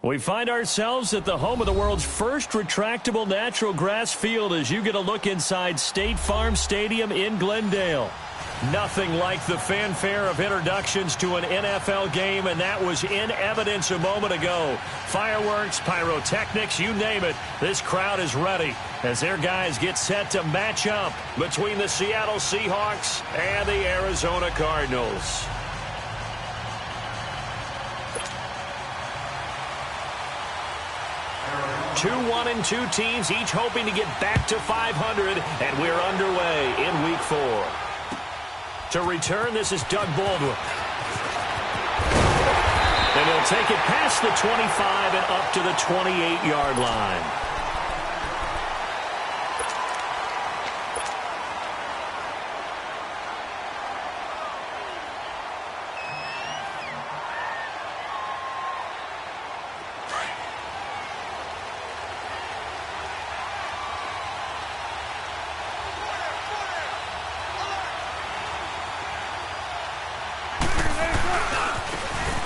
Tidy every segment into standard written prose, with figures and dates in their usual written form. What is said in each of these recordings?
We find ourselves at the home of the world's first retractable natural grass field as you get a look inside State Farm Stadium in Glendale. Nothing like the fanfare of introductions to an NFL game, and that was in evidence a moment ago. Fireworks, pyrotechnics, you name it. This crowd is ready as their guys get set to match up between the Seattle Seahawks and the Arizona Cardinals. Two 1-2 teams, each hoping to get back to 500, and we're underway in Week 4. To return, this is Doug Baldwin. And he'll take it past the 25 and up to the 28-yard line.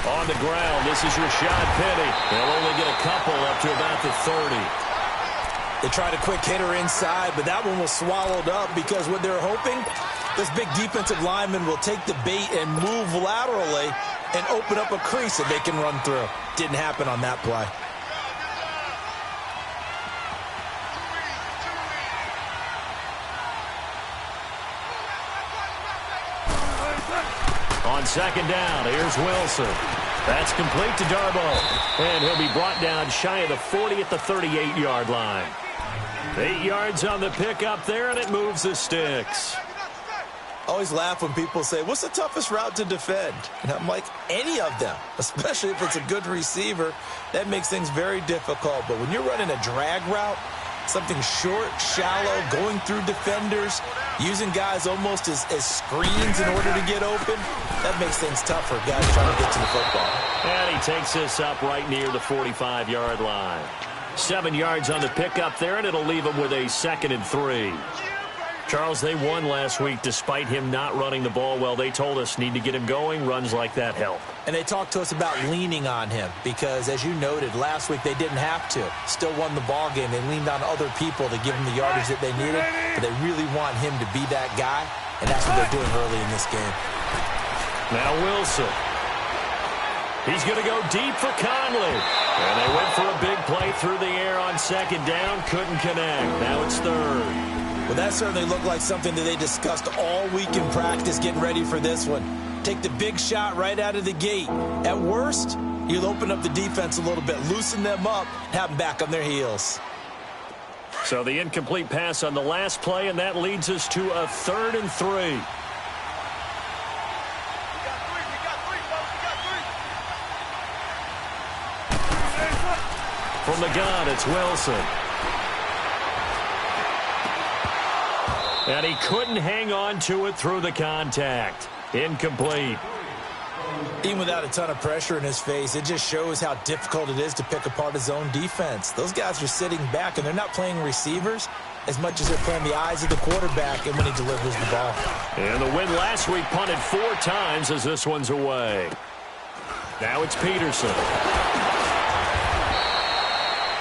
On the ground, this is Rashad Penny. They'll only get a couple up to about the 30. They tried a quick hitter inside, but that one was swallowed up because what they're hoping, this big defensive lineman will take the bait and move laterally and open up a crease that they can run through. Didn't happen on that play. On second down, here's Wilson. That's complete to Darboh. And he'll be brought down shy of the 40 at the 38-yard line. 8 yards on the pickup there, and it moves the sticks. Always laugh when people say, what's the toughest route to defend? And I'm like, any of them, especially if it's a good receiver. That makes things very difficult. But when you're running a drag route, something short, shallow, going through defenders, using guys almost as screens in order to get open, that makes things tough for guys trying to get to the football. And he takes this up right near the 45-yard line. 7 yards on the pickup there, and it'll leave him with a 2nd and 3. Charles, they won last week despite him not running the ball well. They told us need to get him going. Runs like that help. And they talked to us about leaning on him because, as you noted, last week they didn't have to. Still won the ball game. They leaned on other people to give him the yardage that they needed, but they really want him to be that guy, and that's what they're doing early in this game. Now Wilson. He's going to go deep for Conley. And they went for a big play through the air on second down. Couldn't connect. Now it's 3rd. Well, that certainly looked like something that they discussed all week in practice getting ready for this one. Take the big shot right out of the gate. At worst, you'll open up the defense a little bit, loosen them up, have them back on their heels. So the incomplete pass on the last play, and that leads us to a 3rd and 3. From the gun, it's Wilson. And he couldn't hang on to it through the contact. Incomplete. Even without a ton of pressure in his face, it just shows how difficult it is to pick apart his own defense. Those guys are sitting back, and they're not playing receivers as much as they're playing the eyes of the quarterback and when he delivers the ball. And the win last week punted 4 times as this one's away. Now it's Peterson.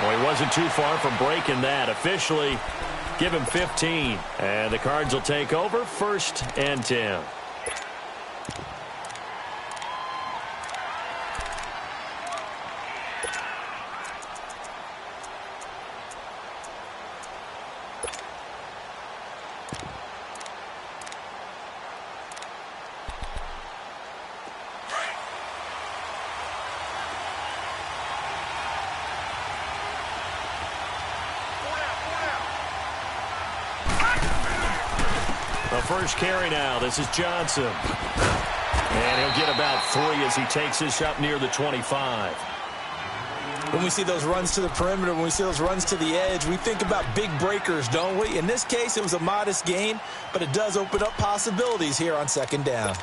Well, he wasn't too far from breaking that. Officially, give him 15. And the Cards will take over 1st and 10. First carry now. This is Johnson. And he'll get about 3 as he takes this up near the 25. When we see those runs to the perimeter, when we see those runs to the edge, we think about big breakers, don't we? In this case, it was a modest gain, but it does open up possibilities here on second down.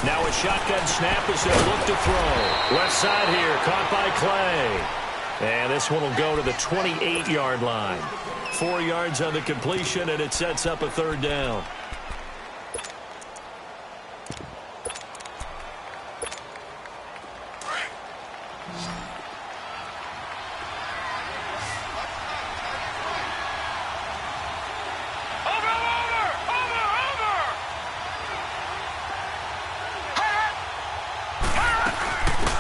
Now a shotgun snap as they'll look to throw. Left side here, caught by Clay. And this one will go to the 28-yard line. 4 yards on the completion, and it sets up a third down.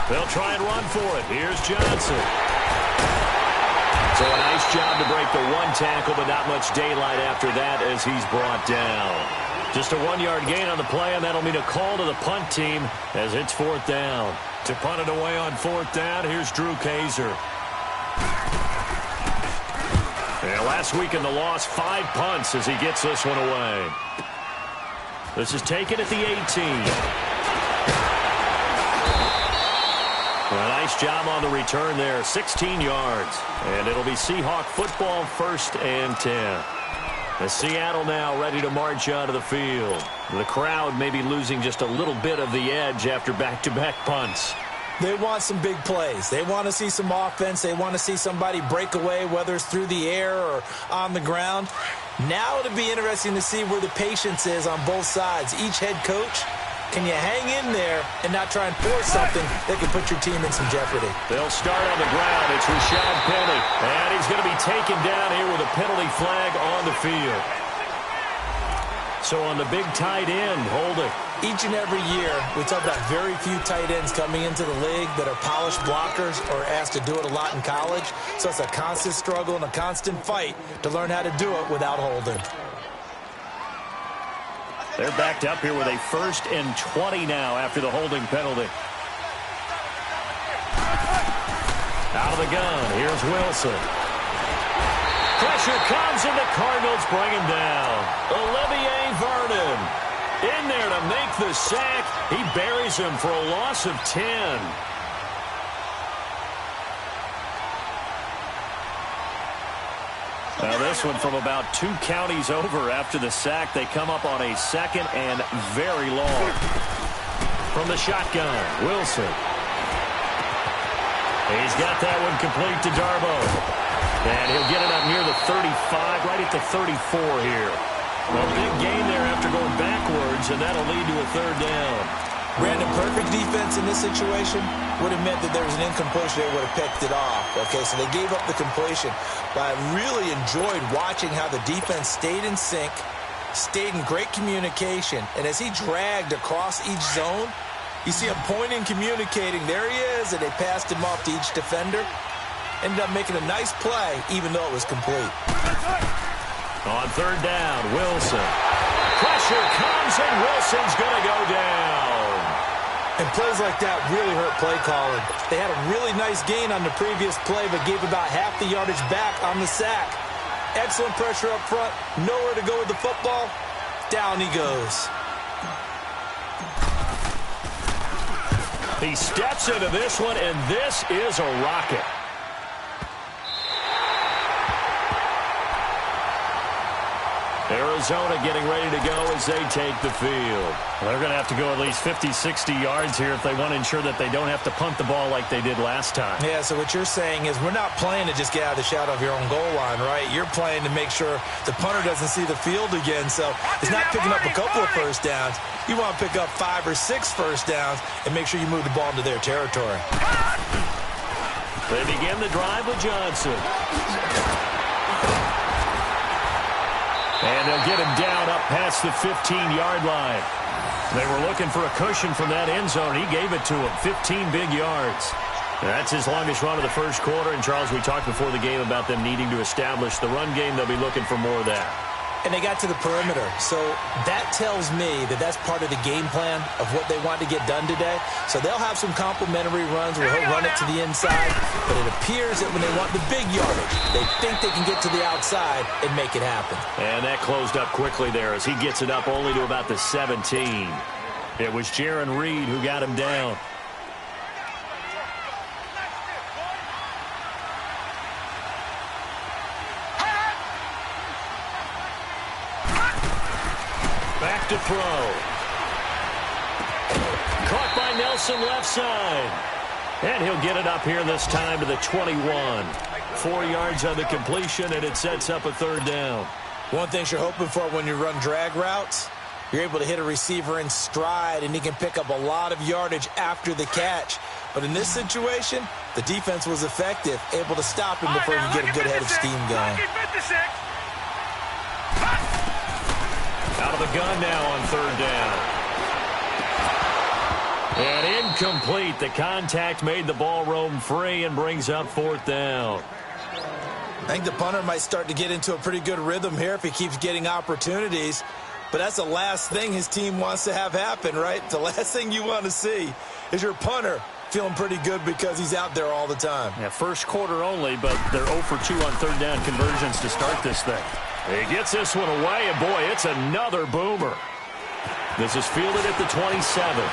They'll try and run for it. Here's Johnson. So a nice job to break the one tackle, but not much daylight after that as he's brought down. Just a 1-yard gain on the play, and that'll mean a call to the punt team as it's 4th down. To punt it away on 4th down, here's Drew Kaiser. And last week in the loss, 5 punts as he gets this one away. This is taken at the 18. A nice job on the return there, 16 yards. And it'll be Seahawk football, 1st and 10. As Seattle now ready to march onto the field. The crowd may be losing just a little bit of the edge after back-to-back punts. They want some big plays. They want to see some offense. They want to see somebody break away, whether it's through the air or on the ground. Now it'll be interesting to see where the patience is on both sides. Each head coach, can you hang in there and not try and force something that can put your team in some jeopardy? They'll start on the ground. It's Rashad Penny. And he's going to be taken down here with a penalty flag on the field. So on the big tight end, holding. Each and every year, we talk about very few tight ends coming into the league that are polished blockers or asked to do it a lot in college. So it's a constant struggle and a constant fight to learn how to do it without holding. They're backed up here with a 1st and 20 now after the holding penalty. Out of the gun, here's Wilson. Pressure comes, and the Cardinals bring him down. Olivier Vernon in there to make the sack. He buries him for a loss of 10. Now this one from about 2 counties over after the sack. They come up on a 2nd and very long. From the shotgun, Wilson. He's got that one complete to Darbo. And he'll get it up near the 35, right at the 34 here. Well, big gain there after going backwards, and that'll lead to a 3rd down. Brandon, perfect defense in this situation would have meant that there was an incompletion. They would have picked it off. Okay, so they gave up the completion. But I really enjoyed watching how the defense stayed in sync, stayed in great communication. And as he dragged across each zone, you see him pointing, communicating. There he is, and they passed him off to each defender. Ended up making a nice play, even though it was complete. On 3rd down, Wilson. Pressure comes, and Wilson's going to go down. And plays like that really hurt play calling. They had a really nice gain on the previous play, but gave about half the yardage back on the sack. Excellent pressure up front. Nowhere to go with the football. Down he goes. He steps into this one, and this is a rocket. Arizona getting ready to go as they take the field. They're going to have to go at least 50, 60 yards here if they want to ensure that they don't have to punt the ball like they did last time. Yeah, so what you're saying is we're not playing to just get out of the shadow of your own goal line, right? You're playing to make sure the punter doesn't see the field again. So it's not picking up a couple of first downs. You want to pick up 5 or 6 first downs and make sure you move the ball into their territory. They begin the drive with Johnson. And they'll get him down up past the 15-yard line. They were looking for a cushion from that end zone. He gave it to him, 15 big yards. That's his longest run of the first quarter. And, Charles, we talked before the game about them needing to establish the run game. They'll be looking for more of that. And they got to the perimeter. So that tells me that that's part of the game plan of what they want to get done today. So they'll have some complimentary runs where he'll run it to the inside. But it appears that when they want the big yardage, they think they can get to the outside and make it happen. And that closed up quickly there as he gets it up only to about the 17. It was Jaron Reed who got him down. Back to throw. Nelson left side. And he'll get it up here this time to the 21. 4 yards on the completion, and it sets up a third down. One thing you're hoping for when you run drag routes, you're able to hit a receiver in stride, and he can pick up a lot of yardage after the catch. But in this situation, the defense was effective, able to stop him before he could get a good head of steam going. Out of the gun now on third down. And incomplete. The contact made the ball roam free and brings up fourth down. I think the punter might start to get into a pretty good rhythm here if he keeps getting opportunities. But that's the last thing his team wants to have happen, right? The last thing you want to see is your punter feeling pretty good because he's out there all the time. Yeah, first quarter only, but they're 0 for 2 on third down conversions to start this thing. He gets this one away, and boy, it's another boomer. This is fielded at the 27.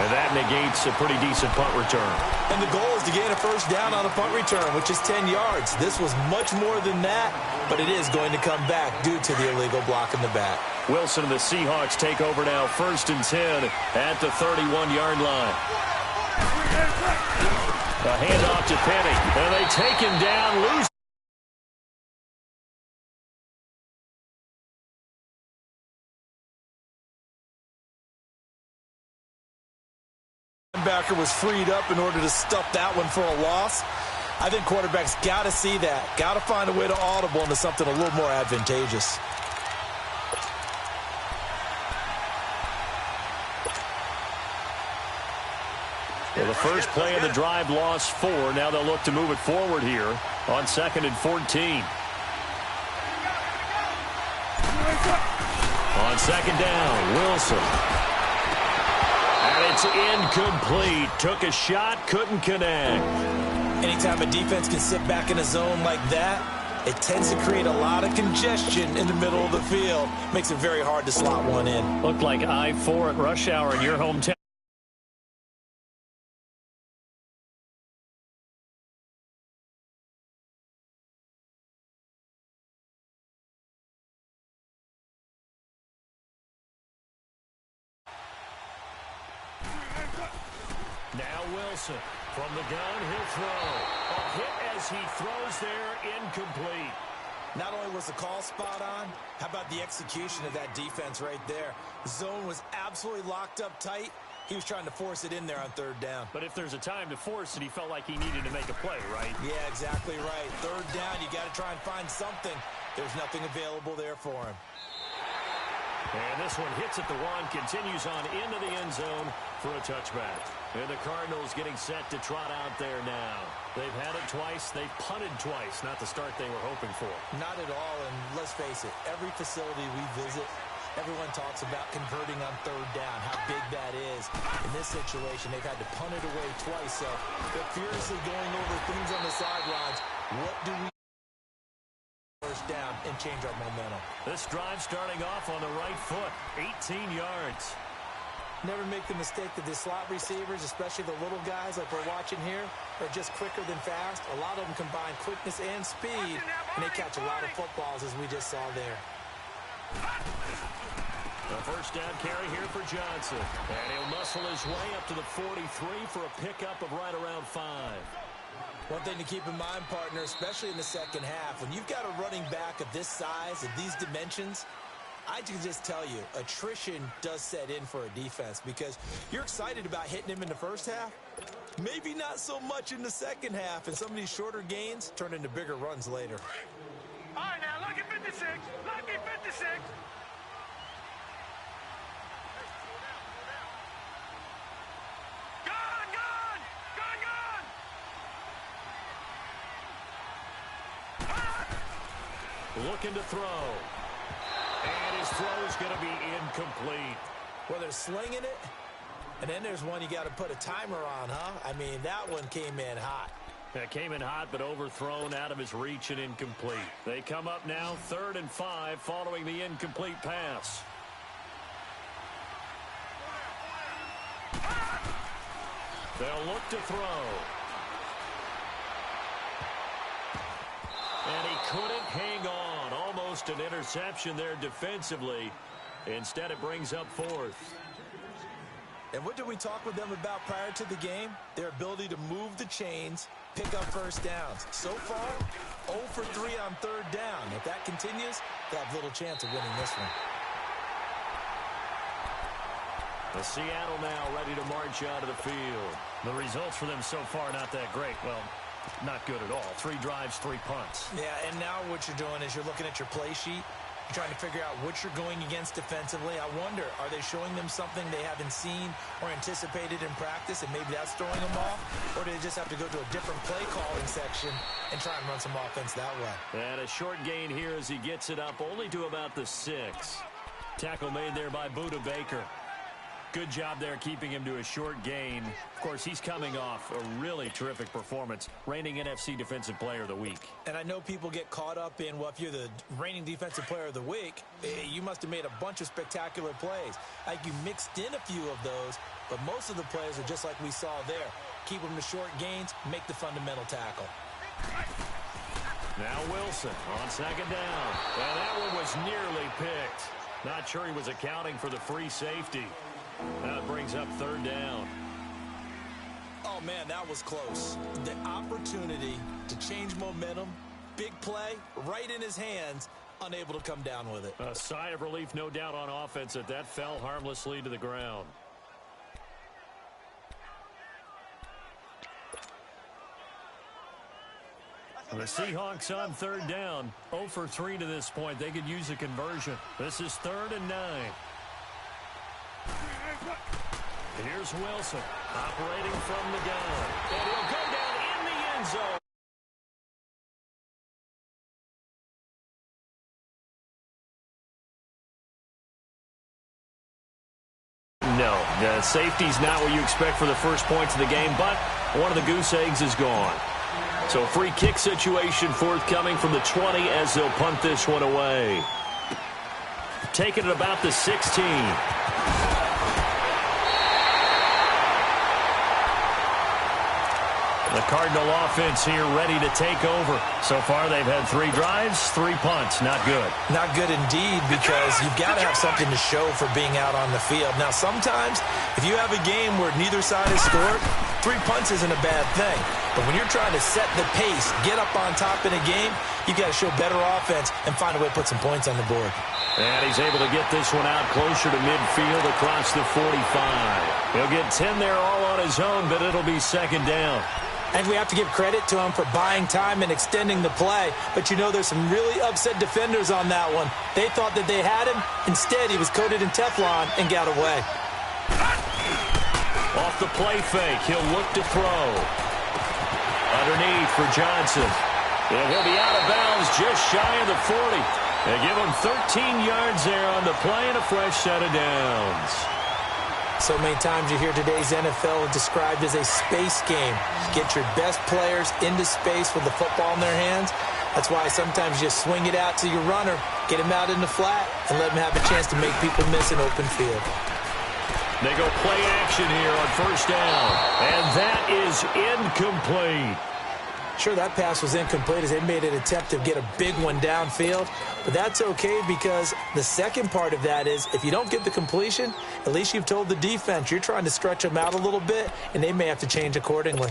And that negates a pretty decent punt return. And the goal is to gain a first down on a punt return, which is 10 yards. This was much more than that, but it is going to come back due to the illegal block in the back. Wilson and the Seahawks take over now, 1st and 10 at the 31-yard line. A handoff to Penny, and they take him down, lose. Linebacker was freed up in order to stuff that one for a loss. I think quarterbacks got to see that. Got to find a way to audible into something a little more advantageous. Well, the first play of the drive lost 4. Now they'll look to move it forward here on 2nd and 14. On 2nd down, Wilson. And it's incomplete. Took a shot, couldn't connect. Anytime a defense can sit back in a zone like that, it tends to create a lot of congestion in the middle of the field. Makes it very hard to slot one in. Looked like I-4 at rush hour in your hometown. Now Wilson from the gun, he'll throw. A hit as he throws there, incomplete. Not only was the call spot on, how about the execution of that defense right there? The zone was absolutely locked up tight. He was trying to force it in there on third down. But if there's a time to force it, he felt like he needed to make a play, right? Yeah, exactly right. Third down, you got to try and find something. There's nothing available there for him. And this one hits at the 1, continues on into the end zone for a touchback. And the Cardinals getting set to trot out there now. They've had it twice. They've punted twice. Not the start they were hoping for. Not at all, and let's face it, every facility we visit, everyone talks about converting on third down, how big that is. In this situation, they've had to punt it away twice, so they're furiously going over things on the sidelines. What do we first down and change our momentum? This drive starting off on the right foot, 18 yards. Never make the mistake that the slot receivers, especially the little guys like we're watching here, are just quicker than fast. A lot of them combine quickness and speed, and they catch a lot of footballs, as we just saw there. The first down carry here for Johnson. And he'll muscle his way up to the 43 for a pickup of right around 5. One thing to keep in mind, partner, especially in the second half, when you've got a running back of this size, of these dimensions, I can just tell you, attrition does set in for a defense because you're excited about hitting him in the first half. Maybe not so much in the second half, and some of these shorter gains turn into bigger runs later. All right, now, look at 56. Look at 56. Gone, gone, gone, gone. Looking to throw. And his throw is going to be incomplete. Well, they're slinging it, and then there's one you got to put a timer on, huh? I mean, that one came in hot. That came in hot, but overthrown out of his reach and incomplete. They come up now 3rd and 5 following the incomplete pass. They'll look to throw. And he couldn't hang on. Just an interception there defensively. Instead, it brings up fourth. And what did we talk with them about prior to the game? Their ability to move the chains, pick up first downs. So far, 0 for 3 on third down. If that continues, they have little chance of winning this one. The Seattle now ready to march out of the field. The results for them so far not that great. Well, not good at all. 3 drives, 3 punts. Yeah, and now what you're doing is you're looking at your play sheet. You're trying to figure out what you're going against defensively. I wonder, are they showing them something they haven't seen or anticipated in practice, and maybe that's throwing them off? Or do they just have to go to a different play calling section and try and run some offense that way? And a short gain here as he gets it up only to about the 6. Tackle made there by Budda Baker. Good job there keeping him to a short gain. Of course, he's coming off a really terrific performance, reigning NFC Defensive Player of the Week. And I know people get caught up in, well, if you're the reigning Defensive Player of the Week, you must have made a bunch of spectacular plays. Like you mixed in a few of those, but most of the plays are just like we saw there. Keep them to short gains, make the fundamental tackle. Now Wilson on second down. And that one was nearly picked. Not sure he was accounting for the free safety. Now it brings up third down. Oh, man, that was close. The opportunity to change momentum, big play, right in his hands, unable to come down with it. A sigh of relief, no doubt, on offense that fell harmlessly to the ground. The Seahawks on third down. 0 for 3 to this point. They could use a conversion. This is 3rd and 9. Here's Wilson operating from the gun. And he'll go down in the end zone. No, the safety's not what you expect for the first points of the game, but one of the goose eggs is gone. So free kick situation forthcoming from the 20 as they'll punt this one away. Taking it about the 16. The Cardinal offense here ready to take over. So far, they've had 3 drives, 3 punts. Not good. Not good indeed, because you've got to have something to show for being out on the field. Now, sometimes, if you have a game where neither side has scored, 3 punts isn't a bad thing. But when you're trying to set the pace, get up on top in a game, you've got to show better offense and find a way to put some points on the board. And he's able to get this one out closer to midfield across the 45. He'll get 10 there all on his own, but it'll be second down. And we have to give credit to him for buying time and extending the play. But you know there's some really upset defenders on that one. They thought that they had him. Instead, he was coated in Teflon and got away. Off the play fake, he'll look to throw. Underneath for Johnson. And he'll be out of bounds just shy of the 40. They give him 13 yards there on the play and a fresh set of downs. So many times you hear today's NFL described as a space game. Get your best players into space with the football in their hands. That's why sometimes you just swing it out to your runner, get him out in the flat, and let him have a chance to make people miss an open field. They go play action here on first down, and that is incomplete. Sure, that pass was incomplete as they made an attempt to get a big one downfield, but that's okay because the second part of that is if you don't get the completion, at least you've told the defense you're trying to stretch them out a little bit, and they may have to change accordingly.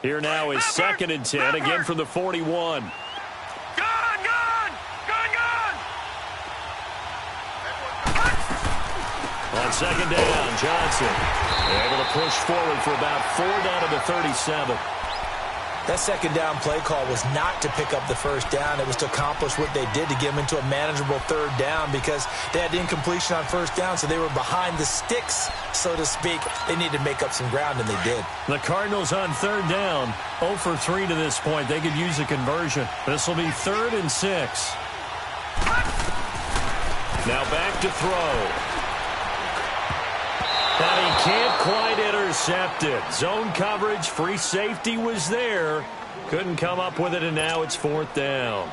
Here now is 2nd and 10, again from the 41. On second down, Johnson able to push forward for about 4 down to the 37. That second down play call was not to pick up the first down. It was to accomplish what they did to get them into a manageable third down because they had incompletion on first down, so they were behind the sticks, so to speak. They needed to make up some ground, and they did. The Cardinals on third down, 0 for 3 to this point. They could use a conversion. This will be 3rd and 6. Now back to throw. But he can't quite intercept it. Zone coverage, free safety was there. Couldn't come up with it, and now it's 4th down.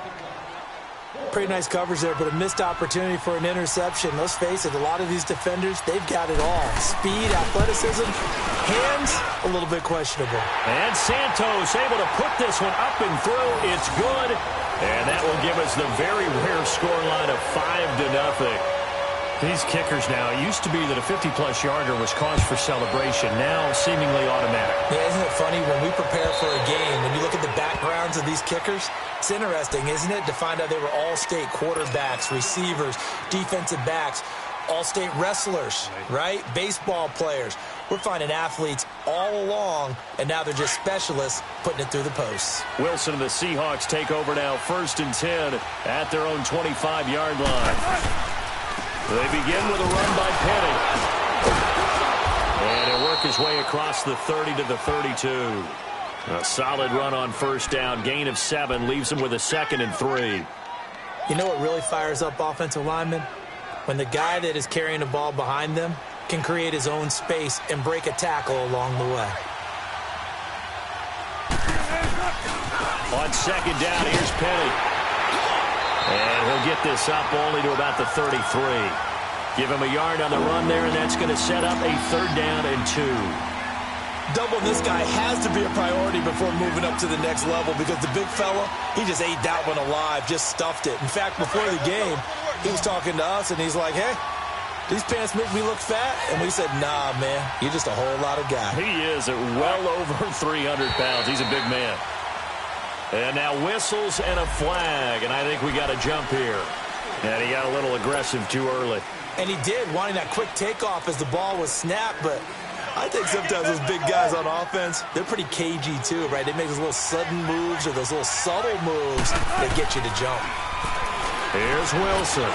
Pretty nice coverage there, but a missed opportunity for an interception. Let's face it, a lot of these defenders, they've got it all. Speed, athleticism, hands, a little bit questionable. And Santos able to put this one up and through. It's good. And that will give us the very rare scoreline of 5-0. These kickers now, it used to be that a 50-plus yarder was cause for celebration. Now, seemingly automatic. Yeah, isn't it funny? When we prepare for a game, when you look at the backgrounds of these kickers, it's interesting, isn't it, to find out they were all-state quarterbacks, receivers, defensive backs, all-state wrestlers, right? Baseball players. We're finding athletes all along, and now they're just specialists putting it through the posts. Wilson and the Seahawks take over now, 1st and 10 at their own 25-yard line. They begin with a run by Penny. And he'll work his way across the 30 to the 32. A solid run on 1st down. Gain of 7 leaves him with a 2nd and 3. You know what really fires up offensive linemen? When the guy that is carrying the ball behind them can create his own space and break a tackle along the way. On 2nd down, here's Penny. And he'll get this up only to about the 33. Give him a yard on the run there, and that's going to set up a 3rd down and 2. Doubling this guy has to be a priority before moving up to the next level because the big fella, he just ate that one alive, just stuffed it. In fact, before the game, he was talking to us, and he's like, hey, these pants make me look fat? And we said, nah, man, you're just a whole lot of guy. He is at well over 300 pounds. He's a big man. And now whistles and a flag, and I think we got a jump here. And he got a little aggressive too early. And he did, wanting that quick takeoff as the ball was snapped, but I think sometimes those big guys on offense, they're pretty cagey too, right? They make those little sudden moves or those little subtle moves that get you to jump. Here's Wilson.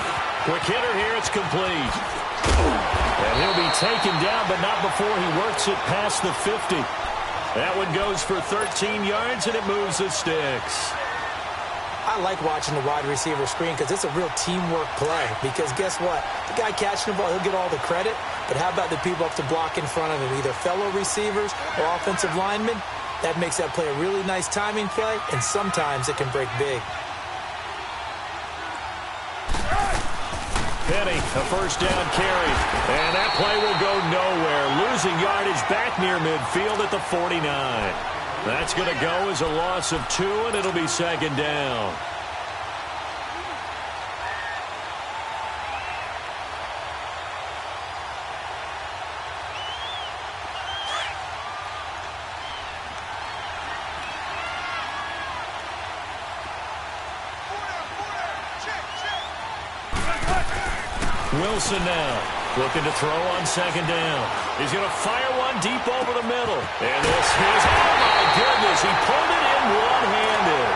Quick hitter here, it's complete. And he'll be taken down, but not before he works it past the 50. That one goes for 13 yards, and it moves the sticks. I like watching the wide receiver screen because it's a real teamwork play. Because guess what? The guy catching the ball, he'll get all the credit. But how about the people up to block in front of him, either fellow receivers or offensive linemen? That makes that play a really nice timing play, and sometimes it can break big. Penny, a 1st down carry. And that play will go nowhere. Losing yardage back near midfield at the 49. That's going to go as a loss of 2, and it'll be 2nd down. Wilson now looking to throw on 2nd down. He's going to fire one deep over the middle. And this is, oh my goodness, he pulled it in one-handed.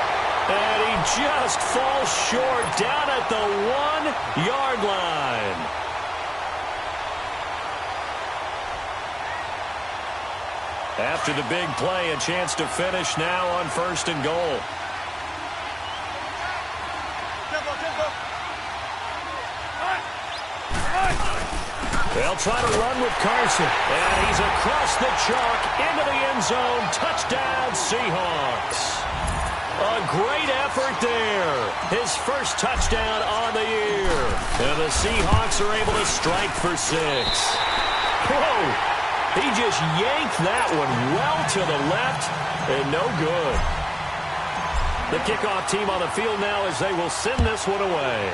And he just falls short down at the 1-yard line. After the big play, a chance to finish now on 1st and goal. They'll try to run with Carson. And he's across the chalk into the end zone. Touchdown, Seahawks. A great effort there. His first touchdown on the year. And the Seahawks are able to strike for 6. Whoa. He just yanked that one well to the left. And no good. The kickoff team on the field now as they will send this one away.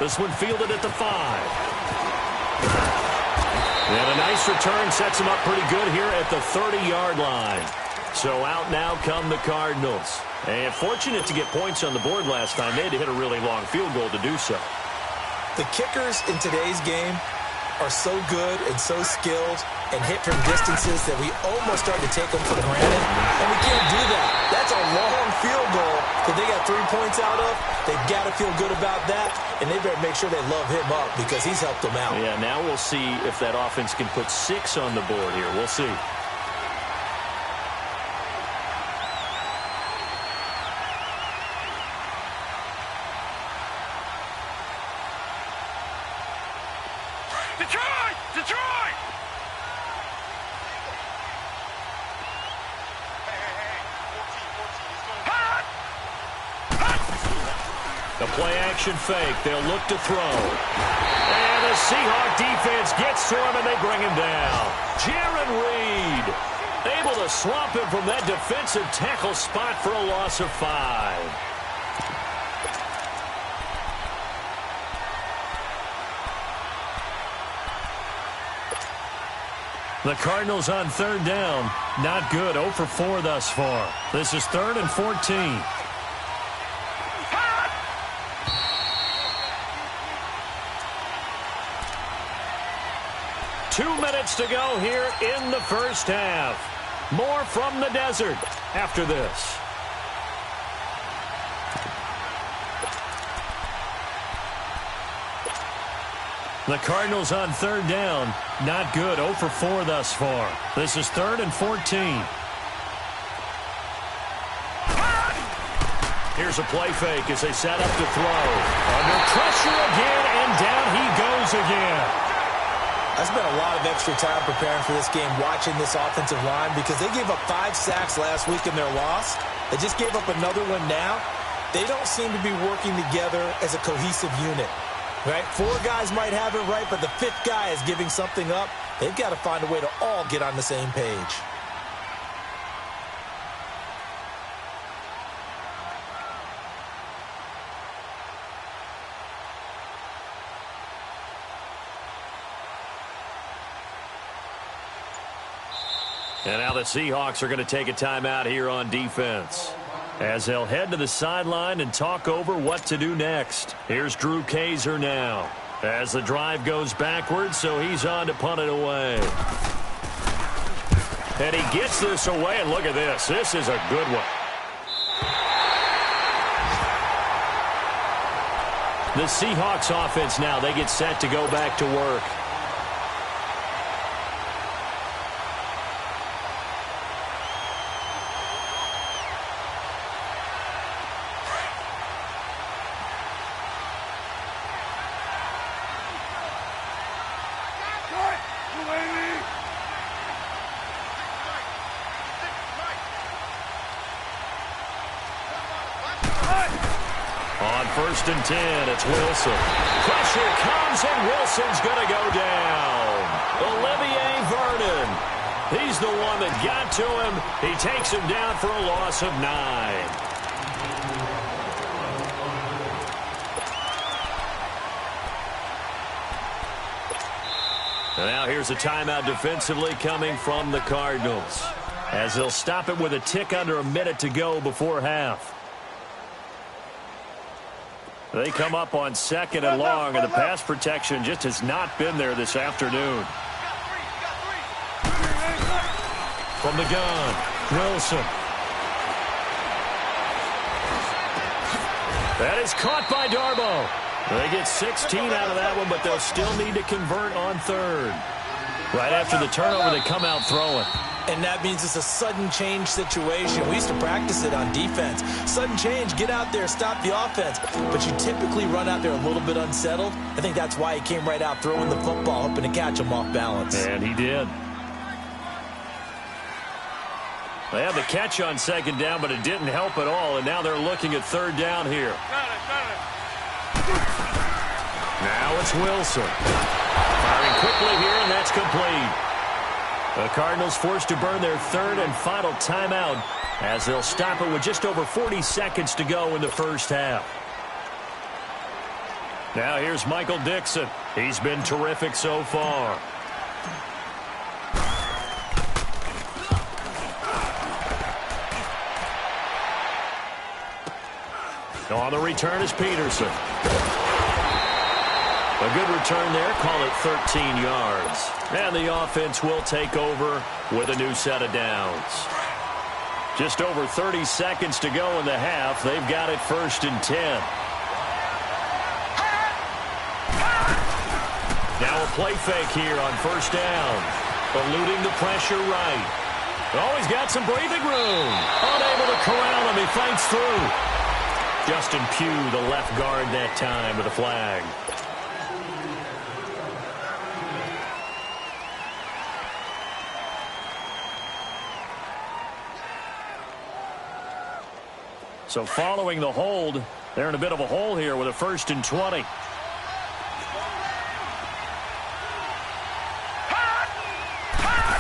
This one fielded at the 5. And a nice return sets him up pretty good here at the 30-yard line. So out now come the Cardinals. And fortunate to get points on the board last time. They had to hit a really long field goal to do so. The kickers in today's game are so good and so skilled and hit from distances that we almost start to take them for granted. And we can't do that. That's a long field goal that they got 3 points out of. They've got to feel good about that, and they better make sure they love him up because he's helped them out. Yeah, now we'll see if that offense can put 6 on the board here. We'll see. Detroit! Detroit! Hey, 14, let's go. Hot! play action fake. They'll look to throw. And the Seahawk defense gets to him, and they bring him down. Jarran Reed able to swamp him from that defensive tackle spot for a loss of 5. The Cardinals on third down. Not good. 0 for 4 thus far. This is 3rd and 14. Two minutes to go here in the first half. More from the desert after this. The Cardinals on third down. Not good. 0 for 4 thus far. This is 3rd and 14. Here's a play fake as they set up to throw. Under pressure again, and down he goes again. I spent a lot of extra time preparing for this game, watching this offensive line, because they gave up 5 sacks last week in their loss. They just gave up another one now. They don't seem to be working together as a cohesive unit. Right? 4 guys might have it right, but the 5th guy is giving something up. They've got to find a way to all get on the same page. And now the Seahawks are going to take a timeout here on defense, as they'll head to the sideline and talk over what to do next. Here's Drew Kaiser now, as the drive goes backwards, so he's on to punt it away. And he gets this away, and look at this. This is a good one. The Seahawks offense now, they get set to go back to work. On 1st and 10, it's Wilson. Pressure comes, and Wilson's going to go down. Olivier Vernon. He's the one that got to him. He takes him down for a loss of 9. And now here's a timeout defensively coming from the Cardinals, as they'll stop it with a tick under a minute to go before half. They come up on 2nd and long, and the pass protection just has not been there this afternoon. From the gun, Wilson. That is caught by Darboh. They get 16 out of that one, but they'll still need to convert on 3rd. Right after the turnover, they come out throwing. And that means it's a sudden change situation. We used to practice it on defense. Sudden change, get out there, stop the offense. But you typically run out there a little bit unsettled. I think that's why he came right out throwing the football, hoping to catch him off balance. And he did. They had the catch on 2nd down, but it didn't help at all. And now they're looking at 3rd down here. Now it's Wilson. Firing quickly here, and that's complete. The Cardinals forced to burn their 3rd and final timeout, as they'll stop it with just over 40 seconds to go in the first half. Now here's Michael Dixon. He's been terrific so far. On the return is Peterson. A good return there, call it 13 yards. And the offense will take over with a new set of downs. Just over 30 seconds to go in the half. They've got it 1st and 10. Now a play fake here on 1st down. Eluding the pressure right. He's got some breathing room. Unable to corral him. He fights through. Justin Pugh, the left guard that time, with a flag. So following the hold, They're in a bit of a hole here with a 1st and 20.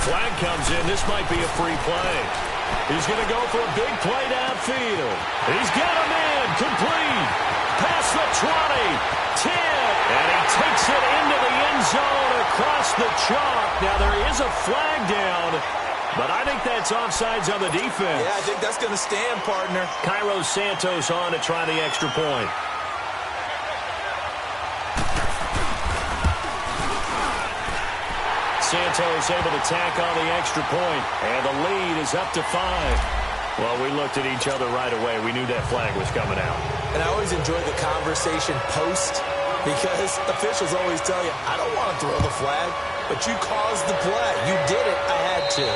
Flag comes in. This might be a free play. He's going to go for a big play downfield. He's got him in. Complete. Past the 20. 10. And he takes it into the end zone across the chalk. Now, there is a flag down, but I think that's offsides on the defense. Yeah, I think that's going to stand, partner. Cairo Santos on to try the extra point. Santos able to tack on the extra point, and the lead is up to 5. Well, we looked at each other right away. We knew that flag was coming out. And I always enjoy the conversation post, because officials always tell you, I don't want to throw the flag, but you caused the play. You did it. I had to.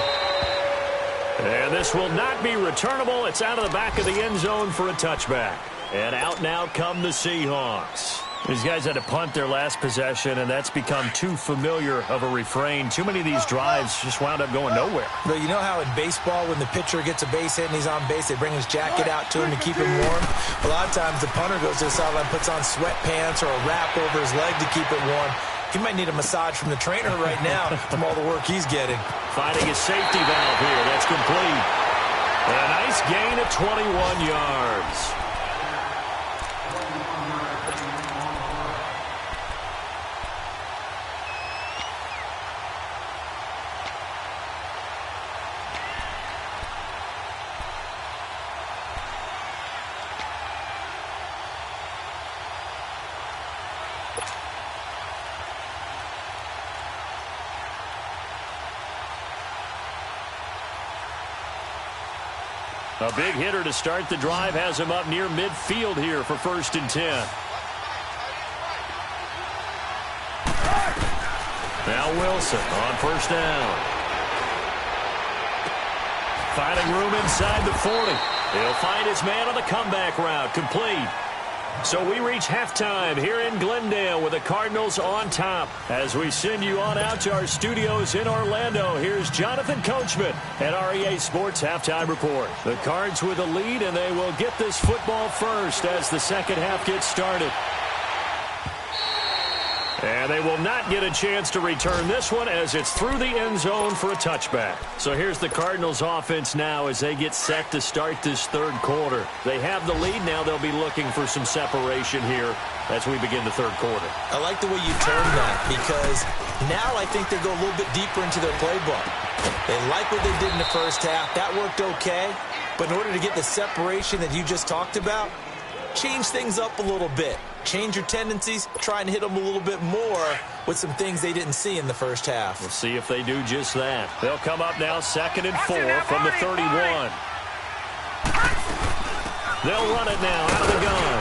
And this will not be returnable. It's out of the back of the end zone for a touchback. And out now come the Seahawks. These guys had to punt their last possession, and that's become too familiar of a refrain. Too many of these drives just wound up going nowhere. But you know how in baseball, when the pitcher gets a base hit and he's on base, they bring his jacket out to him to keep him warm? A lot of times the punter goes to the sideline, puts on sweatpants or a wrap over his leg to keep it warm. He might need a massage from the trainer right now from all the work he's getting. Finding a safety valve here. That's complete. And a nice gain of 21 yards. A big hitter to start the drive has him up near midfield here for 1st and 10. Now Wilson on 1st down. Finding room inside the 40. He'll find his man on the comeback route. Complete. So we reach halftime here in Glendale with the Cardinals on top. As we send you on out to our studios in Orlando, here's Jonathan Coachman at REA Sports Halftime Report. The Cards with a lead, and they will get this football first as the second half gets started. And they will not get a chance to return this one as it's through the end zone for a touchback. So here's the Cardinals offense now as they get set to start this third quarter. They have the lead. Now they'll be looking for some separation here as we begin the third quarter. I like the way you term that, because now I think they go a little bit deeper into their playbook. They like what they did in the first half. That worked okay. But in order to get the separation that you just talked about, change things up a little bit. Change your tendencies, try and hit them a little bit more with some things they didn't see in the first half. We'll see if they do just that. They'll come up now 2nd and 4 from the 31. They'll run it now out of the gun.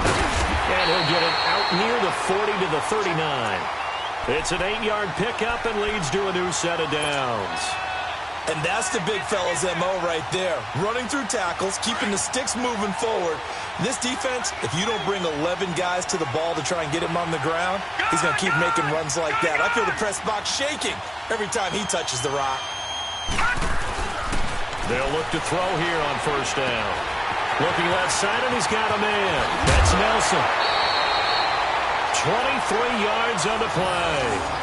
And he'll get it out near the 40 to the 39. It's an 8-yard pickup and leads to a new set of downs. And that's the big fella's MO right there. Running through tackles, keeping the sticks moving forward. This defense, if you don't bring 11 guys to the ball to try and get him on the ground, he's going to keep making runs like that. I feel the press box shaking every time he touches the rock. They'll look to throw here on 1st down. Looking left side, and he's got a man. That's Nelson. 23 yards on the play.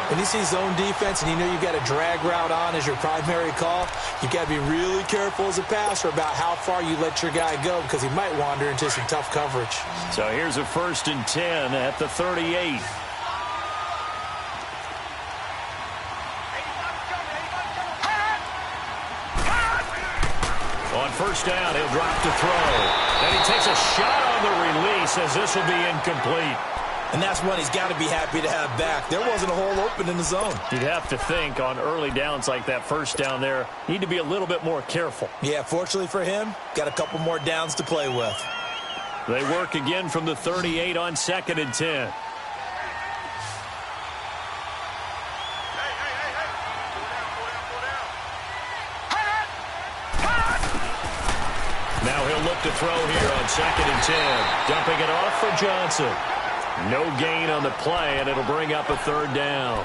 When you see zone defense and you know you've got a drag route on as your primary call, you've got to be really careful as a passer about how far you let your guy go, because he might wander into some tough coverage. So here's a 1st and 10 at the 38. On 1st down, he'll drop to throw. And he takes a shot on the release as this will be incomplete. And that's one he's got to be happy to have back. There wasn't a hole open in the zone. You'd have to think on early downs like that 1st down there, need to be a little bit more careful. Yeah, fortunately for him, got a couple more downs to play with. They work again from the 38 on 2nd and 10. Now he'll look to throw here on 2nd and 10. Dumping it off for Johnson. No gain on the play, and it'll bring up a 3rd down.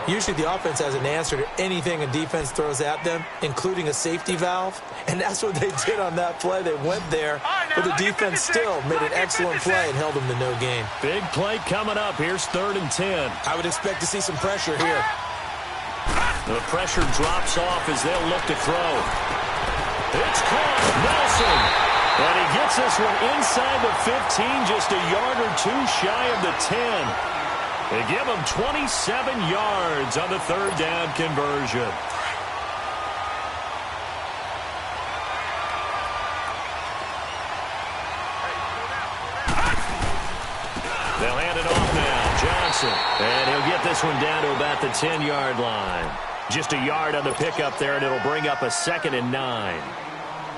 Usually the offense has an answer to anything a defense throws at them, including a safety valve. And that's what they did on that play. They went there, but the defense still made an excellent play and held them to no gain. Big play coming up. Here's 3rd and 10. I would expect to see some pressure here. The pressure drops off as they'll look to throw. It's caught. Nelson. And he gets this one inside the 15, just a yard or two shy of the 10. They give him 27 yards on the 3rd down conversion. They'll hand it off now. Johnson. And he'll get this one down to about the 10-yard line. Just a yard on the pickup there, and it'll bring up a 2nd and 9.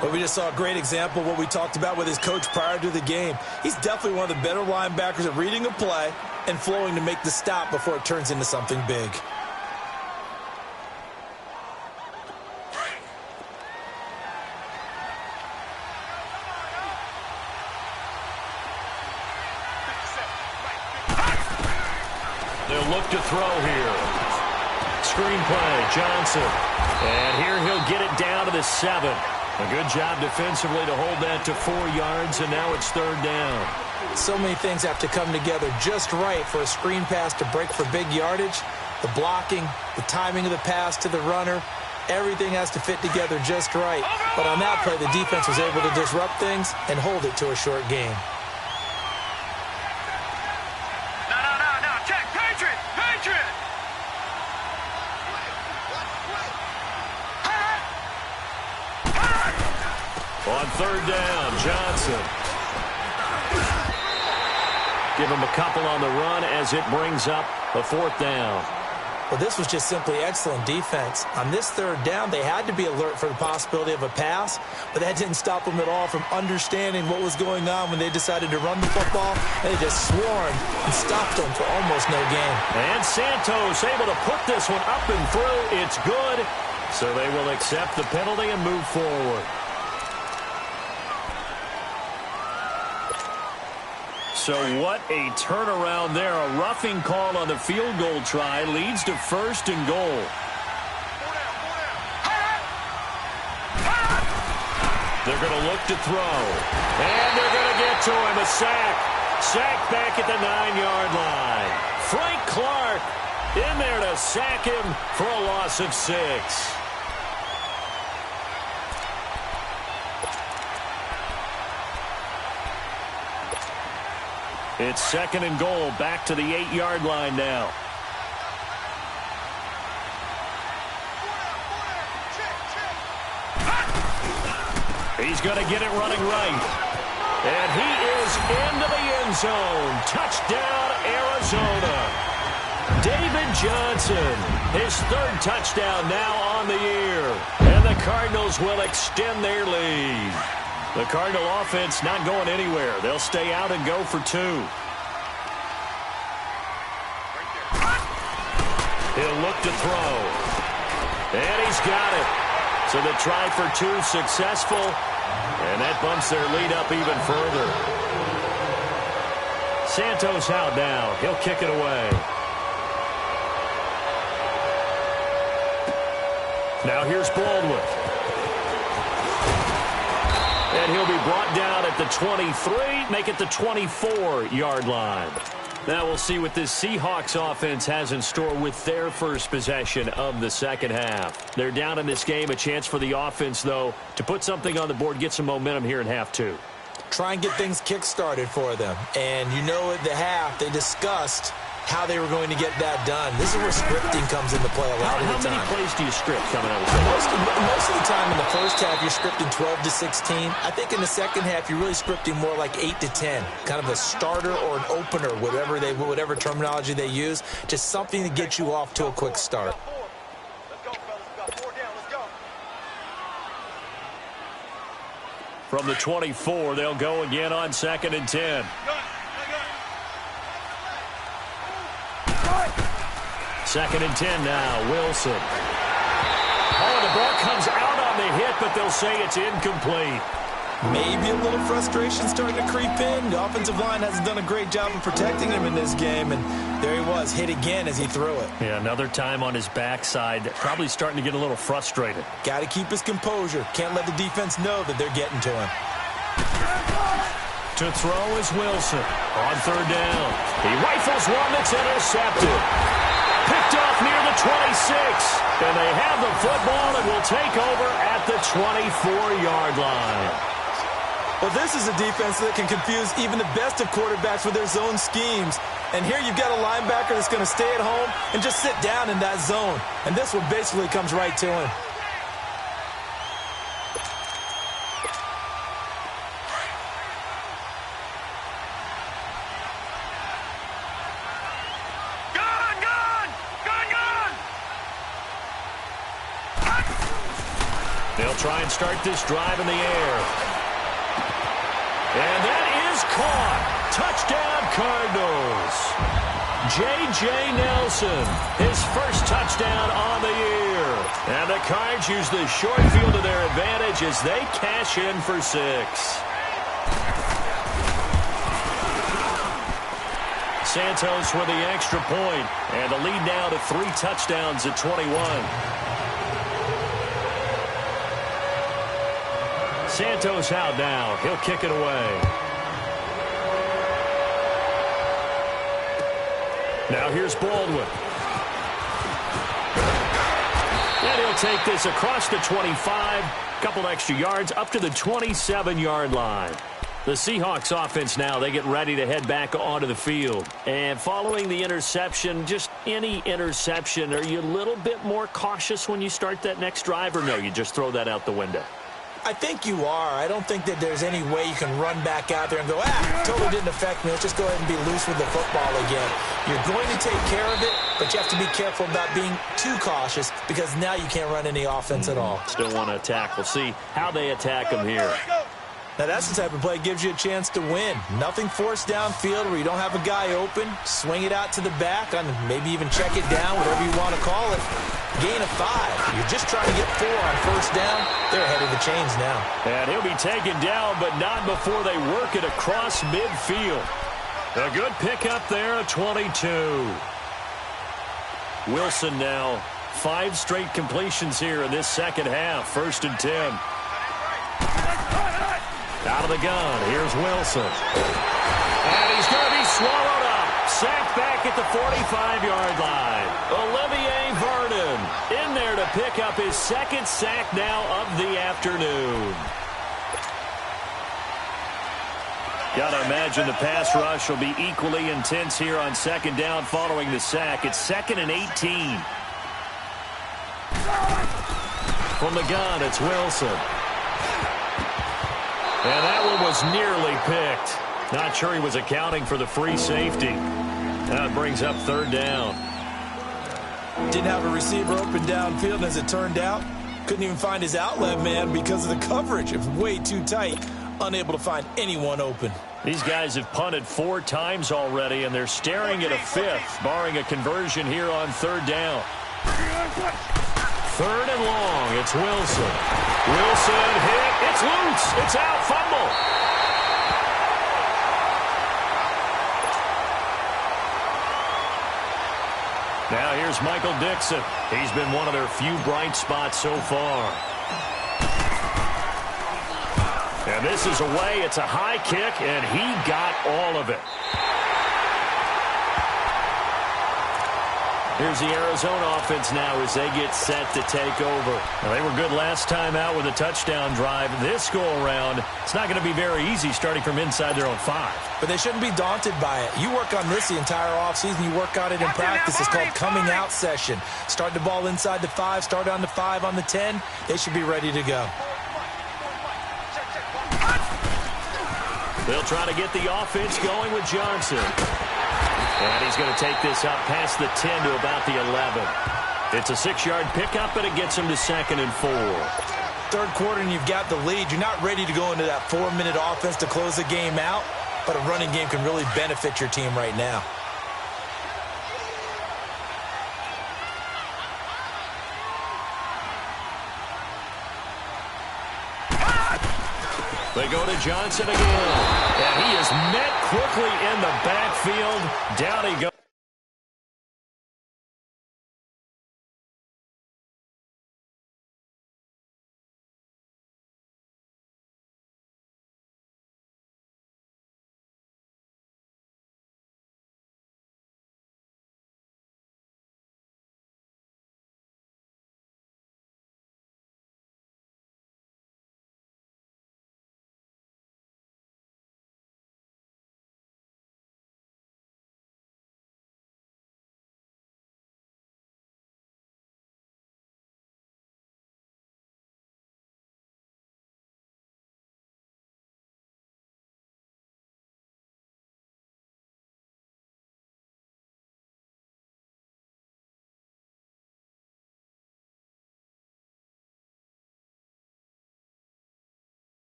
But we just saw a great example of what we talked about with his coach prior to the game. He's definitely one of the better linebackers at reading a play and flowing to make the stop before it turns into something big. They'll look to throw here. Screen play, Johnson. And here he'll get it down to the 7. A good job defensively to hold that to 4 yards, and now it's 3rd down. So many things have to come together just right for a screen pass to break for big yardage. The blocking, the timing of the pass to the runner, everything has to fit together just right. But on that play, the defense was able to disrupt things and hold it to a short gain. No. Check. Patriot. On 3rd down, Johnson. Give him a couple on the run as it brings up a 4th down. Well, this was just simply excellent defense. On this 3rd down, they had to be alert for the possibility of a pass, but that didn't stop them at all from understanding what was going on when they decided to run the football. They just swarmed and stopped them for almost no gain. And Santos able to put this one up and through. It's good. So they will accept the penalty and move forward. So what a turnaround there. A roughing call on the field goal try leads to 1st and goal. They're going to look to throw. And they're going to get to him. A sack. Sack back at the 9-yard line. Frank Clark in there to sack him for a loss of 6. It's 2nd and goal, back to the 8-yard line now. He's going to get it running right. And he is into the end zone. Touchdown, Arizona. David Johnson, his 3rd touchdown now on the year. And the Cardinals will extend their lead. The Cardinal offense not going anywhere. They'll stay out and go for 2. He'll look to throw. And he's got it. So the try for 2 successful. And that bumps their lead up even further. Santos out now. He'll kick it away. Now here's Baldwin. And he'll be brought down at the 23, make it the 24-yard line. Now we'll see what this Seahawks offense has in store with their first possession of the 2nd half. They're down in this game. A chance for the offense, though, to put something on the board, get some momentum here in half 2. Try and get things kick-started for them. And you know at the half, they discussed how they were going to get that done. This is where scripting comes into play a lot of the time. How many plays do you script coming out of the second? Most of the time in the first half, you're scripting 12 to 16. I think in the second half, you're really scripting more like 8 to 10. Kind of a starter or an opener, whatever terminology they use. Just something to get you off to a quick start. From the 24, they'll go again on 2nd and 10. 2nd and 10 now, Wilson. Oh, the ball comes out on the hit, but they'll say it's incomplete. Maybe a little frustration starting to creep in. The offensive line hasn't done a great job of protecting him in this game, and there he was, hit again as he threw it. Yeah, another time on his backside, probably starting to get a little frustrated. Got to keep his composure. Can't let the defense know that they're getting to him. To throw is Wilson. On third down. He rifles one that's intercepted. Picked off near the 26. And they have the football and will take over at the 24-yard line. Well, this is a defense that can confuse even the best of quarterbacks with their zone schemes. And here you've got a linebacker that's going to stay at home and just sit down in that zone. And this one basically comes right to him. They'll try and start this drive in the air. And that is caught. Touchdown, Cardinals. J.J. Nelson, his first touchdown on the year. And the Cards use the short field to their advantage as they cash in for 6. Santos with the extra point, and the lead now to 3 touchdowns at 21. Santos out now. He'll kick it away. Now here's Baldwin. And he'll take this across the 25. Couple extra yards up to the 27-yard line. The Seahawks offense now, they get ready to head back onto the field. And following the interception, just any interception, are you a little bit more cautious when you start that next drive, or no, you just throw that out the window? I think you are. I don't think that there's any way you can run back out there and go, totally didn't affect me. Let's just go ahead and be loose with the football again. You're going to take care of it, but you have to be careful about being too cautious because now you can't run any offense at all. Still want to attack. We'll see how they attack them here. Now, that's the type of play that gives you a chance to win. Nothing forced downfield where you don't have a guy open. Swing it out to the back, and maybe even check it down, whatever you want to call it. Gain of 5. You're just trying to get 4 on first down. They're ahead of the chains now. And he'll be taken down, but not before they work it across midfield. A good pickup there at 22. Wilson now. 5 straight completions here in this second half. 1st and 10. Out of the gun, here's Wilson. And he's going to be swallowed up. Sacked back at the 45-yard line. Olivier Vernon in there to pick up his 2nd sack now of the afternoon. Got to imagine the pass rush will be equally intense here on 2nd down following the sack. It's 2nd and 18. From the gun, it's Wilson. And that one was nearly picked. Not sure he was accounting for the free safety. That brings up 3rd down. Didn't have a receiver open downfield, and as it turned out, couldn't even find his outlet man because of the coverage. It was way too tight. Unable to find anyone open. These guys have punted 4 times already, and they're staring at a 5th, barring a conversion here on 3rd down. 3rd and long. It's Wilson. Wilson hit. It's loose. It's out. Fumble. Now here's Michael Dixon. He's been one of their few bright spots so far. And this is away. It's a high kick, and he got all of it. Here's the Arizona offense now as they get set to take over. Well, they were good last time out with a touchdown drive. This go-around, it's not going to be very easy starting from inside their own 5. But they shouldn't be daunted by it. You work on this the entire offseason. You work on it in practice. It's called coming out session. Start the ball inside the 5, start on the 5, on the 10. They should be ready to go. They'll try to get the offense going with Johnson. And he's going to take this up past the 10 to about the 11. It's a 6-yard pickup, and it gets him to 2nd and 4. 3rd quarter, and you've got the lead. You're not ready to go into that 4-minute offense to close the game out, but a running game can really benefit your team right now. They go to Johnson again. And he is met quickly in the backfield. Down he goes.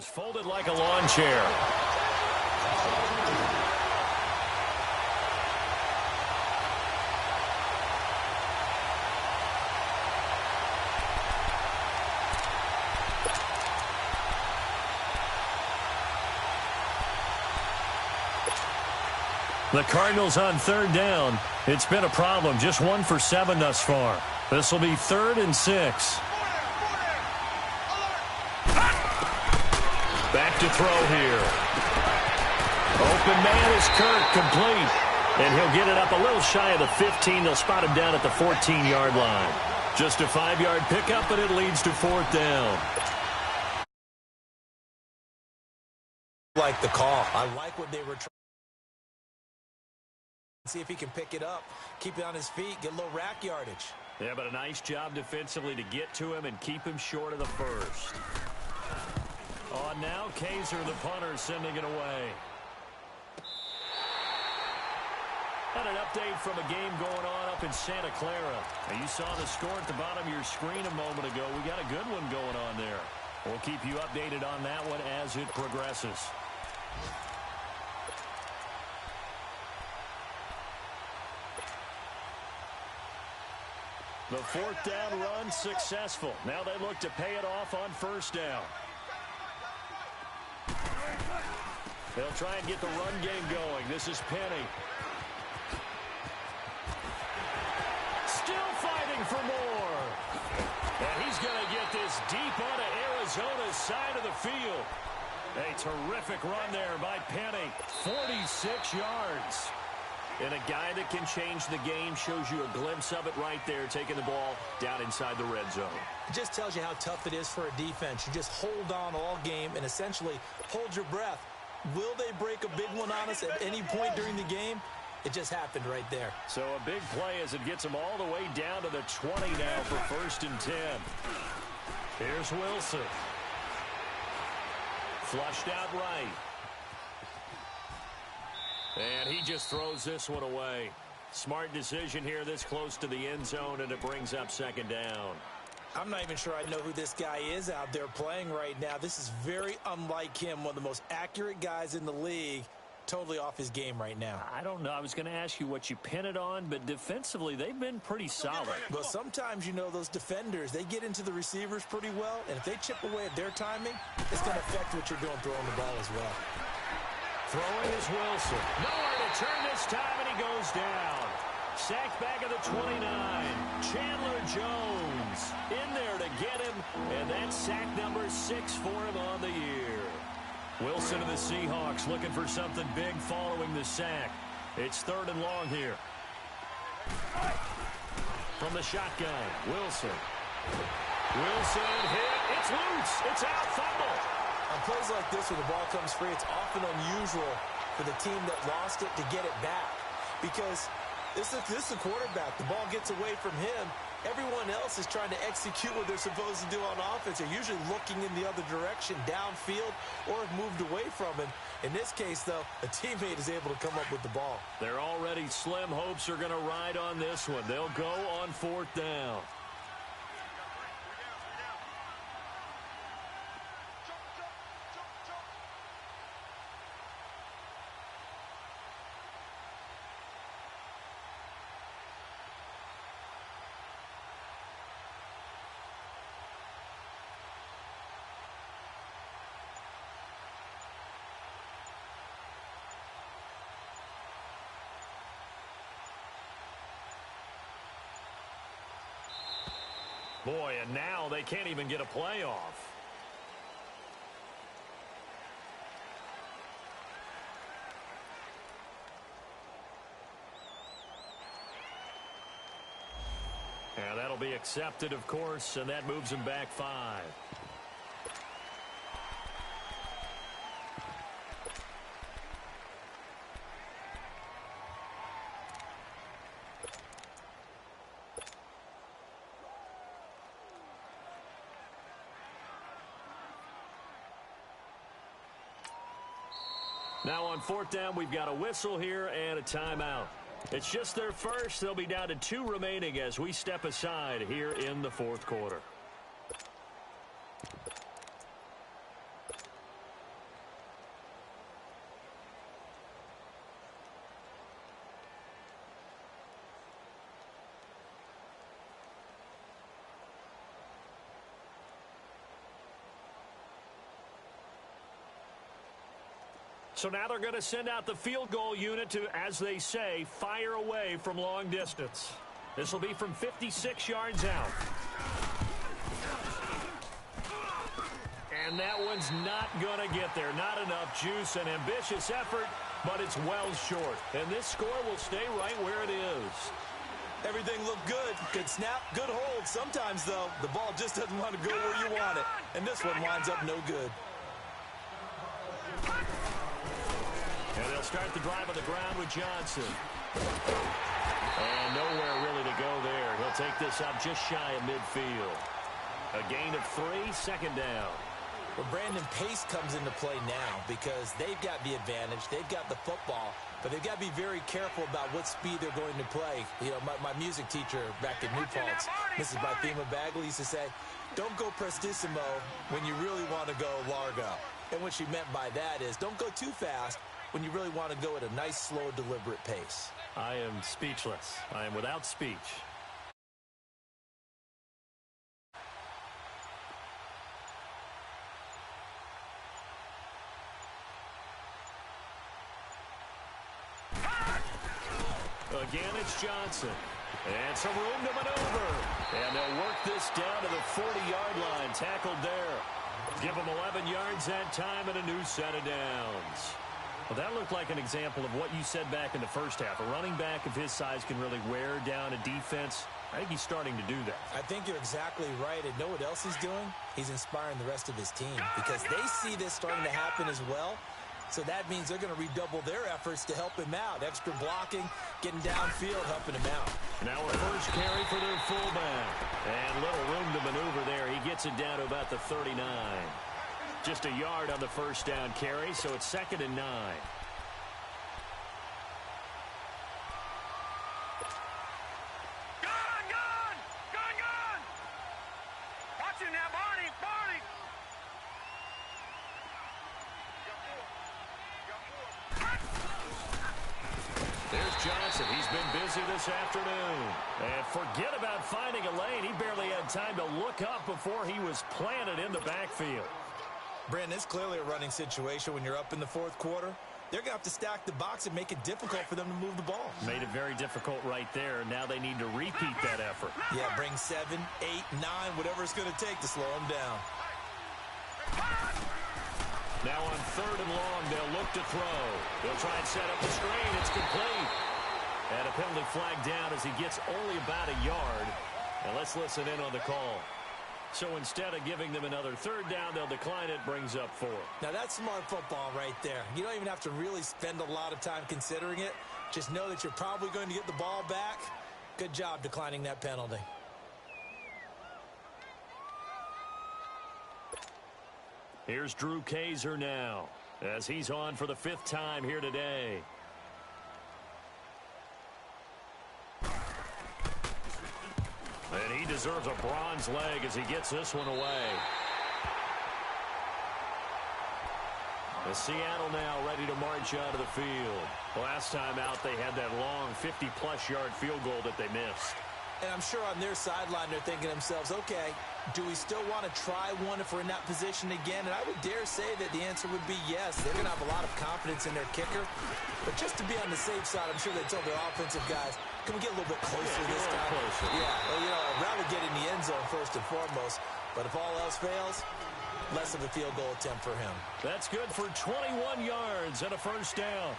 Folded like a lawn chair. The Cardinals on third down. It's been a problem. Just 1 for 7 thus far. This will be 3rd and 6. Back to throw here. Open man is Kirk, complete. And he'll get it up a little shy of the 15. They'll spot him down at the 14-yard line. Just a 5-yard pickup, and it leads to 4th down. Like the call. I like what they were trying. See if he can pick it up, keep it on his feet, get a little rack yardage. Yeah, but a nice job defensively to get to him and keep him short of the first. On now, Kaiser, the punter, sending it away. And an update from a game going on up in Santa Clara. Now, you saw the score at the bottom of your screen a moment ago. We got a good one going on there. We'll keep you updated on that one as it progresses. The 4th down run successful. Now they look to pay it off on 1st down. They'll try and get the run game going. This is Penny. Still fighting for more. And he's going to get this deep onto Arizona's side of the field. A terrific run there by Penny. 46 yards. And a guy that can change the game, shows you a glimpse of it right there, taking the ball down inside the red zone. It just tells you how tough it is for a defense. You just hold on all game and essentially hold your breath. Will they break a big one on us at any point during the game? It just happened right there. So a big play as it gets them all the way down to the 20 now for 1st and 10. Here's Wilson. Flushed out right. And he just throws this one away. Smart decision here this close to the end zone, and it brings up 2nd down. I'm not even sure I know who this guy is out there playing right now. This is very unlike him, one of the most accurate guys in the league. Totally off his game right now. I don't know. I was going to ask you what you pin it on, but defensively, they've been pretty solid. Well, sometimes, you know, those defenders, they get into the receivers pretty well, and if they chip away at their timing, it's going to affect what you're doing throwing the ball as well. Throwing is Wilson. Nowhere to turn this time, and he goes down. Sacked back at the 29. Chandler Jones in there to get him, and that's sack number 6 for him on the year. Wilson of the Seahawks looking for something big following the sack. It's 3rd and long here. From the shotgun, Wilson. Wilson hit. It's loose. It's out. Fumble. On plays like this where the ball comes free, it's often unusual for the team that lost it to get it back. Because this is a quarterback. The ball gets away from him. Everyone else is trying to execute what they're supposed to do on offense. They're usually looking in the other direction, downfield, or have moved away from him. In this case, though, a teammate is able to come up with the ball. Their already slim hopes are going to ride on this one. They'll go on 4th down. Boy, and now they can't even get a playoff. And that'll be accepted, of course, and that moves them back 5. Now on 4th down, we've got a whistle here and a timeout. It's just their first. They'll be down to 2 remaining as we step aside here in the 4th quarter. So now they're going to send out the field goal unit to, as they say, fire away from long distance. This will be from 56 yards out. And that one's not going to get there. Not enough juice. An ambitious effort, but it's well short. And this score will stay right where it is. Everything looked good. Good snap, good hold. Sometimes, though, the ball just doesn't want to go where you want it. And this one winds up no good. And they'll start the drive on the ground with Johnson. And nowhere really to go there. He'll take this up just shy of midfield. A gain of 3, second down. Well, Brandon, pace comes into play now because they've got the advantage. They've got the football, but they've got to be very careful about what speed they're going to play. You know, my music teacher back in New Paltz, Mrs. Bythema Bagley, used to say, don't go prestissimo when you really want to go largo. And what she meant by that is don't go too fast when you really want to go at a nice, slow, deliberate pace. I am speechless. I am without speech. Again, it's Johnson. And some room to maneuver. And they'll work this down to the 40-yard line. Tackled there. Give them 11 yards that time and a new set of downs. Well, that looked like an example of what you said back in the first half. A running back of his size can really wear down a defense. I think he's starting to do that. I think you're exactly right. And know what else he's doing? He's inspiring the rest of his team because they see this starting to happen as well. So that means they're going to redouble their efforts to help him out. Extra blocking, getting downfield, helping him out. Now a first carry for their fullback. And little room to maneuver there. He gets it down to about the 39. Just a yard on the first down carry, so it's 2nd and 9. Gone! Watch him now, Barney! There's Johnson. He's been busy this afternoon. And forget about finding a lane. He barely had time to look up before he was planted in the backfield. Brandon, it's clearly a running situation when you're up in the fourth quarter. They're going to have to stack the box and make it difficult for them to move the ball. Made it very difficult right there. Now they need to repeat that effort. Yeah, bring 7, 8, 9, whatever it's going to take to slow them down. Now on 3rd and long, they'll look to throw. They'll try and set up the screen. It's complete. And a penalty flag down as he gets only about a yard. And let's listen in on the call. So instead of giving them another 3rd down, they'll decline it, brings up 4. Now that's smart football right there. You don't even have to really spend a lot of time considering it. Just know that you're probably going to get the ball back. Good job declining that penalty. Here's Drew Kaiser now as he's on for the 5th time here today. And he deserves a bronze leg as he gets this one away. The Seattle now ready to march out of the field. Last time out, they had that long 50-plus yard field goal that they missed. And I'm sure on their sideline they're thinking to themselves, okay, do we still want to try one if we're in that position again? And I would dare say that the answer would be yes. They're going to have a lot of confidence in their kicker. But just to be on the safe side, I'm sure they told their offensive guys, can we get a little bit closer this time? Closer. Yeah, well, you know, I'd rather get in the end zone first and foremost. But if all else fails, less of a field goal attempt for him. That's good for 21 yards and a first down.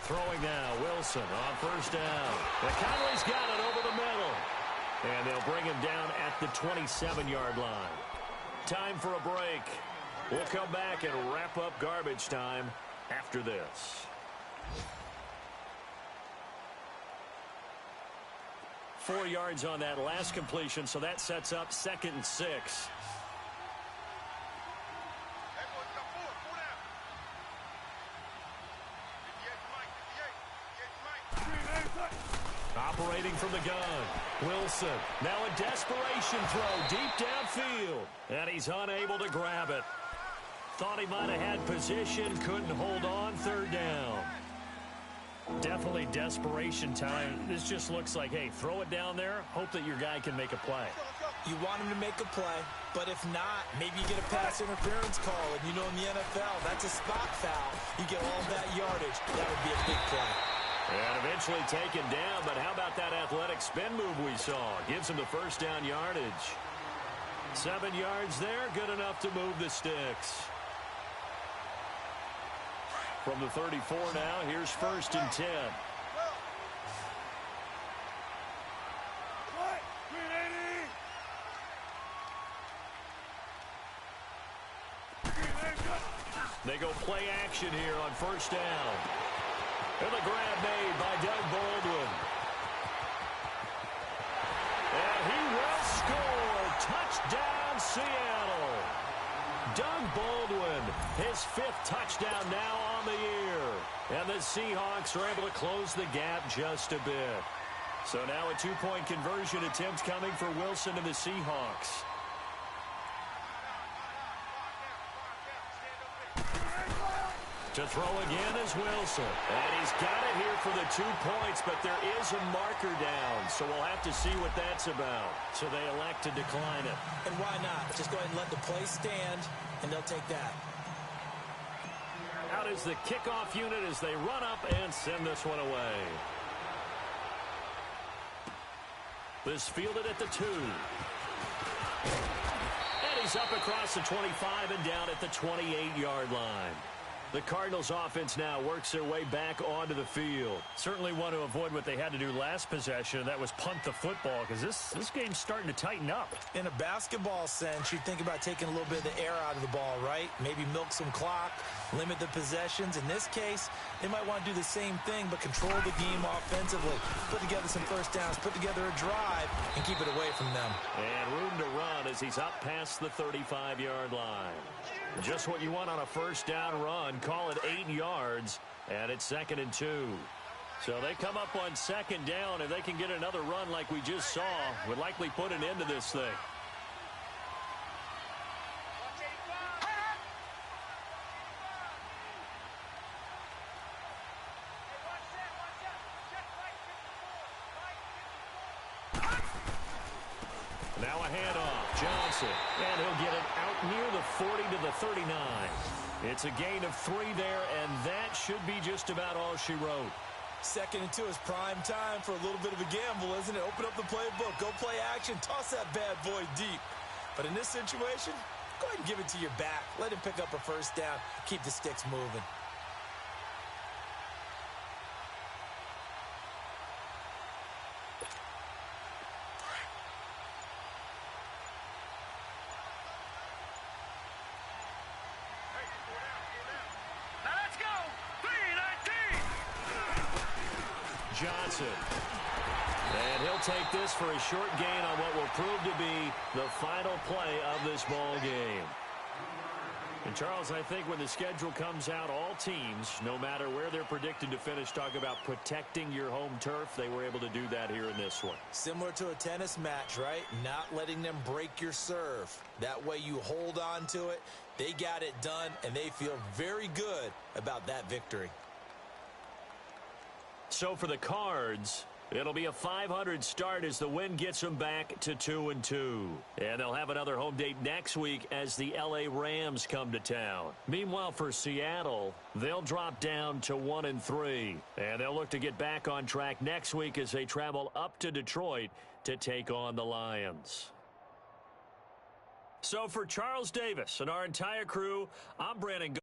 Throwing now, Wilson on first down. McConley's got it over the middle. And they'll bring him down at the 27-yard line. Time for a break. We'll come back and wrap up garbage time after this. 4 yards on that last completion, so that sets up 2nd and 6. rotating from the gun. Wilson, now a desperation throw deep downfield. And he's unable to grab it. Thought he might have had position, couldn't hold on, third down. Definitely desperation time. This just looks like, hey, throw it down there, hope that your guy can make a play. You want him to make a play, but if not, maybe you get a pass interference call. And you know in the NFL, that's a spot foul. You get all that yardage. That would be a big play. And eventually taken down, but how about that athletic spin move we saw? Gives him the first down yardage. 7 yards there, good enough to move the sticks. From the 34 now, here's 1st and 10. They go play action here on 1st down. And the grab made by Doug Baldwin. And he will score. Touchdown, Seattle. Doug Baldwin, his 5th touchdown now on the year. And the Seahawks are able to close the gap just a bit. So now a 2-point conversion attempt coming for Wilson and the Seahawks. To throw again is Wilson. And he's got it here for the 2 points, but there is a marker down. So we'll have to see what that's about. So they elect to decline it. And why not? Just go ahead and let the play stand, and they'll take that. Out is the kickoff unit as they run up and send this one away. This fielded at the 2. And he's up across the 25 and down at the 28-yard line. The Cardinals offense now works their way back onto the field. Certainly want to avoid what they had to do last possession. That was punt the football, because this game's starting to tighten up. In a basketball sense, you think about taking a little bit of the air out of the ball, right? Maybe milk some clock, limit the possessions. In this case, they might want to do the same thing, but control the game offensively. Put together some first downs, put together a drive, and keep it away from them. And room to run as he's up past the 35-yard line. Just what you want on a first down run. Call it 8 yards, and it's 2nd and 2. So they come up on 2nd down. If they can get another run like we just saw, would likely put an end to this thing. Now a handoff. Johnson. And he'll get it out near the 40 to the 39. It's a gain of 3 there, and that should be just about all she wrote. 2nd and 2 is prime time for a little bit of a gamble, isn't it? Open up the playbook. Go play action. Toss that bad boy deep. But in this situation, go ahead and give it to your back. Let him pick up a first down. Keep the sticks moving. Johnson. And he'll take this for a short gain on what will prove to be the final play of this ball game. And Charles, I think when the schedule comes out, all teams, no matter where they're predicted to finish, talk about protecting your home turf. They were able to do that here in this one. Similar to a tennis match, right? Not letting them break your serve. That way you hold on to it. They got it done, and they feel very good about that victory. So for the Cards, it'll be a .500 start as the win gets them back to 2-2. And they'll have another home date next week as the L.A. Rams come to town. Meanwhile, for Seattle, they'll drop down to 1-3. And they'll look to get back on track next week as they travel up to Detroit to take on the Lions. So for Charles Davis and our entire crew, I'm Brandon.